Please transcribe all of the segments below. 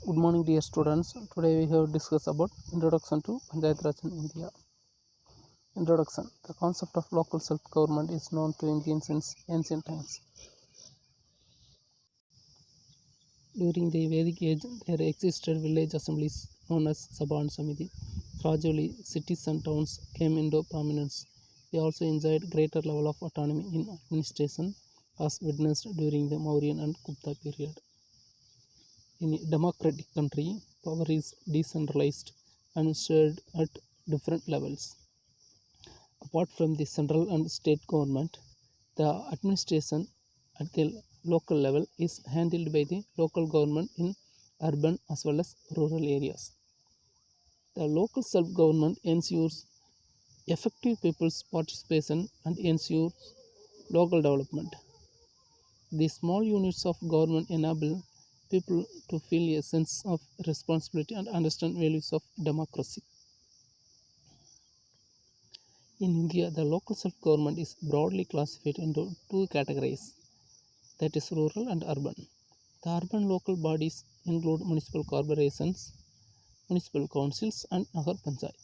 Good morning, dear students. Today we have discussed about Introduction to Panchayat Raj in India. Introduction. The concept of local self-government is known to Indians since ancient times. During the Vedic age, there existed village assemblies known as Sabha and Samiti. Gradually, cities and towns came into prominence. They also enjoyed greater level of autonomy in administration, as witnessed during the Mauryan and Gupta period. In a democratic country, power is decentralized and shared at different levels. Apart from the central and state government, the administration at the local level is handled by the local government in urban as well as rural areas. The local self-government ensures effective people's participation and ensures local development. The small units of government enable people to feel a sense of responsibility and understand values of democracy. In India, the local self-government is broadly classified into two categories, that is rural and urban. The urban local bodies include municipal corporations, municipal councils and Nagar Panchayat.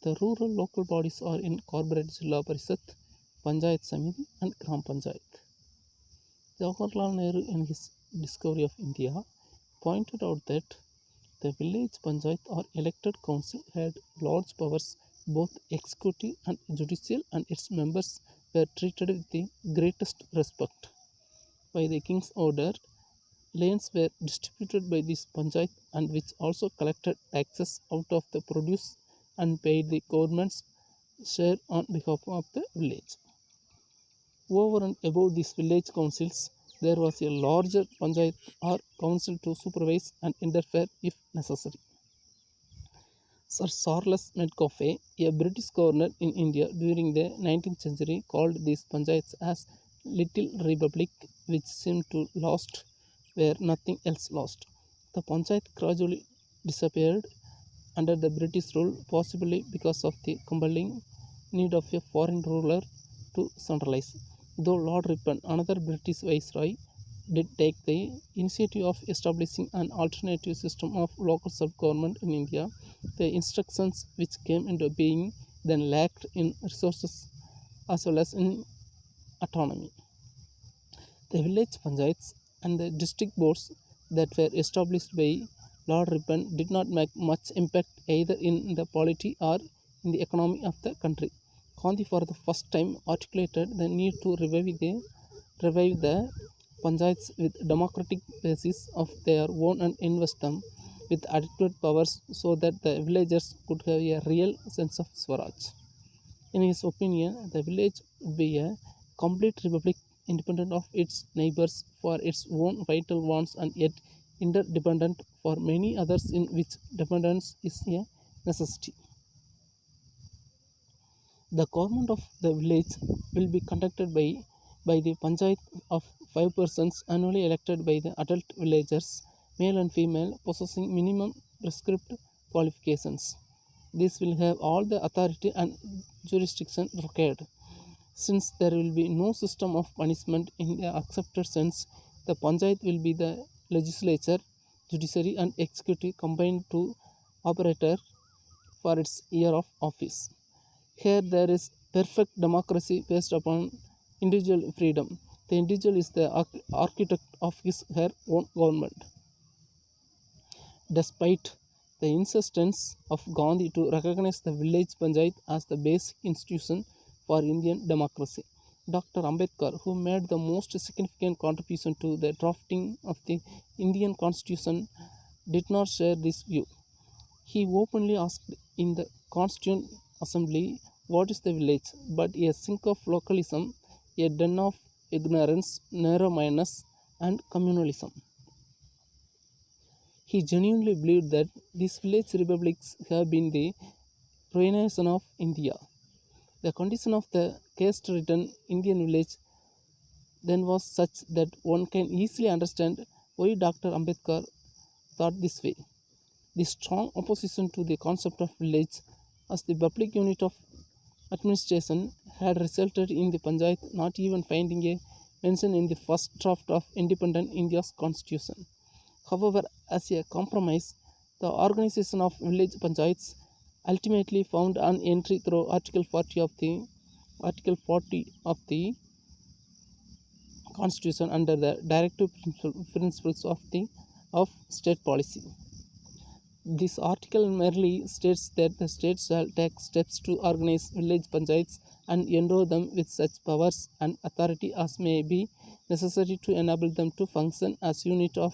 The rural local bodies are incorporated Jilla Parishad, Panchayat Samiti and Gram Panchayat. Jawaharlal Nehru, in his Discovery of India, pointed out that the village panchayat or elected council had large powers, both executive and judicial, and its members were treated with the greatest respect. By the king's order, lands were distributed by this panchayat and which also collected taxes out of the produce and paid the government's share on behalf of the village. Over and above these village councils, there was a larger panchayat or council to supervise and interfere if necessary. Sir Charles Metcalfe, a British governor in India during the 19th century, called these panchayats as Little Republic, which seemed to last where nothing else lost. The panchayat gradually disappeared under the British rule, possibly because of the compelling need of a foreign ruler to centralize. Though Lord Ripon, another British viceroy, did take the initiative of establishing an alternative system of local self-government in India, the instructions which came into being then lacked in resources as well as in autonomy. The village panchayats and the district boards that were established by Lord Ripon did not make much impact either in the polity or in the economy of the country. Gandhi for the first time articulated the need to revive the panchayats with democratic basis of their own and invest them with adequate powers so that the villagers could have a real sense of Swaraj. In his opinion, the village would be a complete republic independent of its neighbors for its own vital wants and yet interdependent for many others in which dependence is a necessity. The government of the village will be conducted by the panchayat of 5 persons annually elected by the adult villagers, male and female, possessing minimum prescribed qualifications. This will have all the authority and jurisdiction required. Since there will be no system of punishment in the accepted sense, the panchayat will be the legislature, judiciary and executive combined to operator for its year of office. Here there is perfect democracy based upon individual freedom. The individual is the architect of her own government. Despite the insistence of Gandhi to recognize the village panchayat as the basic institution for Indian democracy, Dr. Ambedkar, who made the most significant contribution to the drafting of the Indian Constitution, did not share this view. He openly asked in the Constituent Assembly, "What is the village but a sink of localism, a den of ignorance, narrow-mindedness and communalism?" He genuinely believed that these village republics have been the ruination of India. The condition of the caste-ridden Indian village then was such that one can easily understand why Dr. Ambedkar thought this way. The strong opposition to the concept of village as the public unit of administration had resulted in the panchayat not even finding a mention in the first draft of independent India's constitution. However, as a compromise, the organization of village panchayats ultimately found an entry through Article 40 of the Constitution under the directive principles of state policy. This article merely states that the state shall take steps to organize village panchayats and endow them with such powers and authority as may be necessary to enable them to function as unit of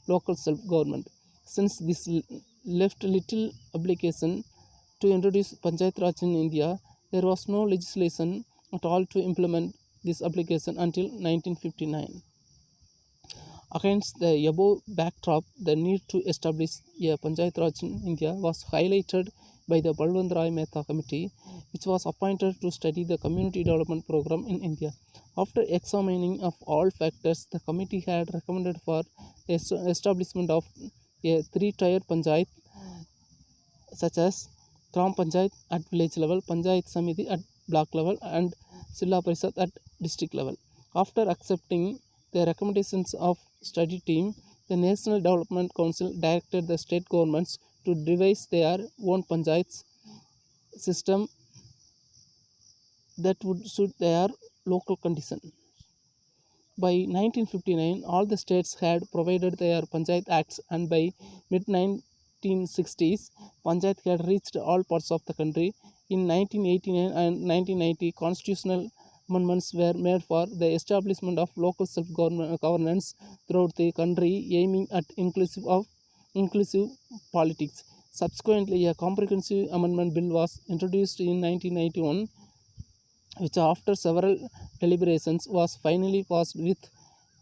local self-government. Since this left little obligation to introduce Panchayat Raj in India, there was no legislation at all to implement this obligation until 1959. Against the above backdrop, the need to establish a Panchayat Raj in India was highlighted by the Balwant Rai Mehta Committee, which was appointed to study the community development program in India. After examining of all factors, the committee had recommended for the establishment of a three-tier panchayat, such as Gram Panchayat at village level, Panchayat Samiti at block level, and Silla Parishad at district level. After accepting the recommendations of study team, the National Development Council directed the state governments to devise their own panchayats system that would suit their local condition. By 1959, all the states had provided their panchayat acts, and by mid-1960s, panchayat had reached all parts of the country. In 1989 and 1990, constitutional amendments were made for the establishment of local self-governance throughout the country, aiming at inclusive politics. Subsequently, a comprehensive amendment bill was introduced in 1991, which after several deliberations was finally passed with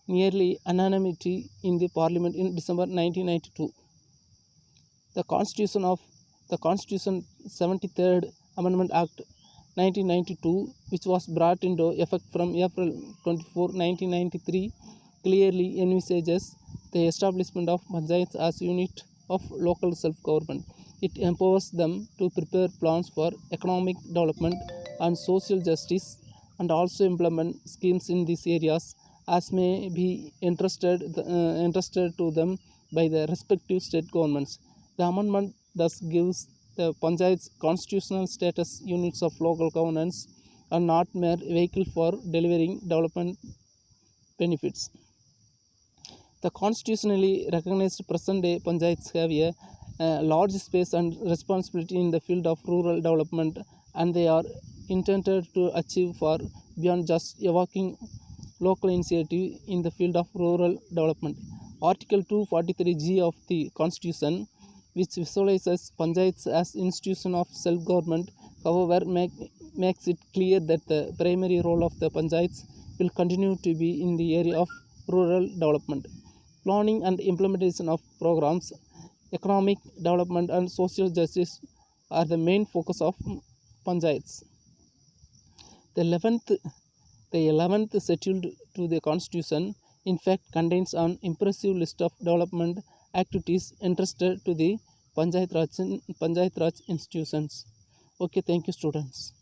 nearly unanimity in the Parliament in December 1992. The Constitution 73rd Amendment Act 1992, which was brought into effect from April 24, 1993, clearly envisages the establishment of panchayats as unit of local self-government. It empowers them to prepare plans for economic development and social justice, and also implement schemes in these areas as may be entrusted to them by the respective state governments. The amendment thus gives the panchayats constitutional status units of local governance and not mere vehicle for delivering development benefits. The constitutionally recognized present-day panchayats have a large space and responsibility in the field of rural development, and they are intended to achieve far beyond just evoking local initiative in the field of rural development. Article 243G of the Constitution, which visualizes panchayats as institution of self-government, however, makes it clear that the primary role of the panchayats will continue to be in the area of rural development. Planning and implementation of programs, economic development and social justice are the main focus of panchayats. The 11th schedule to the Constitution, in fact, contains an impressive list of development activities entrusted to the Panchayat Raj institutions. Okay, thank you, students.